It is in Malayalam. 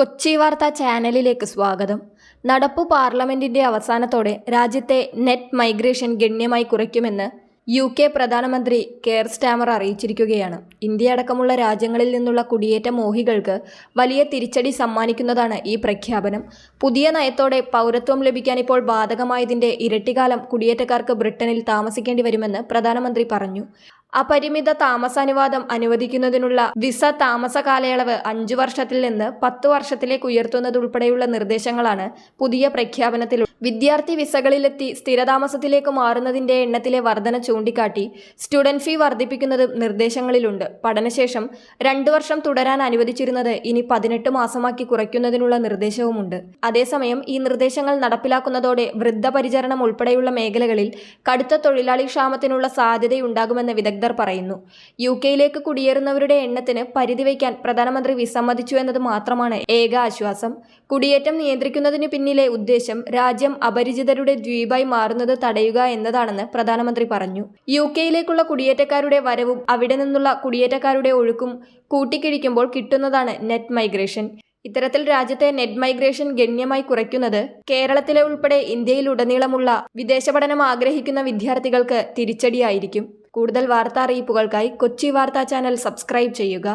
കൊച്ചി വാർത്താ ചാനലിലേക്ക് സ്വാഗതം. നടപ്പു പാർലമെന്റിന്റെ അവസാനത്തോടെ രാജ്യത്തെ നെറ്റ് മൈഗ്രേഷൻ ഗണ്യമായി കുറയ്ക്കുമെന്ന് UK പ്രധാനമന്ത്രി കെയർ സ്റ്റാമർ അറിയിച്ചിരിക്കുകയാണ്. ഇന്ത്യയടക്കമുള്ള രാജ്യങ്ങളിൽ നിന്നുള്ള കുടിയേറ്റ മോഹികൾക്ക് വലിയ തിരിച്ചടി സമ്മാനിക്കുന്നതാണ് ഈ പ്രഖ്യാപനം. പുതിയ നയത്തോടെ പൗരത്വം ലഭിക്കാൻ ഇപ്പോൾ ബാധകമായതിന്റെ ഇരട്ടിക്കാലം കുടിയേറ്റക്കാർക്ക് ബ്രിട്ടനിൽ താമസിക്കേണ്ടി വരുമെന്ന് പ്രധാനമന്ത്രി പറഞ്ഞു. അപരിമിത താമസാനുവാദം അനുവദിക്കുന്നതിനുള്ള വിസ താമസ കാലയളവ് 5 വർഷത്തിൽ നിന്ന് 10 വർഷത്തിലേക്ക് ഉയർത്തുന്നതുൾപ്പെടെയുള്ള നിർദ്ദേശങ്ങളാണ് പുതിയ പ്രഖ്യാപനത്തിൽ. വിദ്യാർത്ഥി വിസകളിലെത്തി സ്ഥിരതാമസത്തിലേക്ക് മാറുന്നതിന്റെ എണ്ണത്തിലെ വർധന ചൂണ്ടിക്കാട്ടി സ്റ്റുഡന്റ് ഫീ വർദ്ധിപ്പിക്കുന്നതും നിർദ്ദേശങ്ങളിലുണ്ട്. പഠനശേഷം 2 വർഷം തുടരാൻ അനുവദിച്ചിരുന്നത് ഇനി 18 മാസമാക്കി കുറയ്ക്കുന്നതിനുള്ള നിർദ്ദേശവുമുണ്ട്. അതേസമയം ഈ നിർദ്ദേശങ്ങൾ നടപ്പിലാക്കുന്നതോടെ വൃദ്ധപരിചരണം ഉൾപ്പെടെയുള്ള മേഖലകളിൽ കടുത്ത തൊഴിലാളി ക്ഷാമത്തിനുള്ള സാധ്യതയുണ്ടാകുമെന്ന് വിദഗ്ധർ പറയുന്നു. UK-യിലേക്ക് കുടിയേറുന്നവരുടെ എണ്ണത്തിന് പരിധി വയ്ക്കാൻ പ്രധാനമന്ത്രി വിസമ്മതിച്ചു എന്നത് മാത്രമാണ് ഏക ആശ്വാസം. കുടിയേറ്റം നിയന്ത്രിക്കുന്നതിന് പിന്നിലെ ഉദ്ദേശം രാജ്യം അപരിചിതരുടെ ദ്വീപായി മാറുന്നത് തടയുക എന്നതാണെന്ന് പ്രധാനമന്ത്രി പറഞ്ഞു. UK-യിലേക്കുള്ള കുടിയേറ്റക്കാരുടെ വരവും അവിടെ നിന്നുള്ള കുടിയേറ്റക്കാരുടെ ഒഴുക്കും കൂട്ടിക്കിഴിക്കുമ്പോൾ കിട്ടുന്നതാണ് നെറ്റ് മൈഗ്രേഷൻ. ഇത്തരത്തിൽ രാജ്യത്തെ നെറ്റ് മൈഗ്രേഷൻ ഗണ്യമായി കുറയ്ക്കുന്നത് കേരളത്തിലെ ഉൾപ്പെടെ ഇന്ത്യയിലുടനീളമുള്ള വിദേശ പഠനം ആഗ്രഹിക്കുന്ന വിദ്യാർത്ഥികൾക്ക് തിരിച്ചടിയായിരിക്കും. കൂടുതൽ വാർത്താ അറിയിപ്പുകൾക്കായി കൊച്ചി വാർത്താ ചാനൽ സബ്സ്ക്രൈബ് ചെയ്യുക.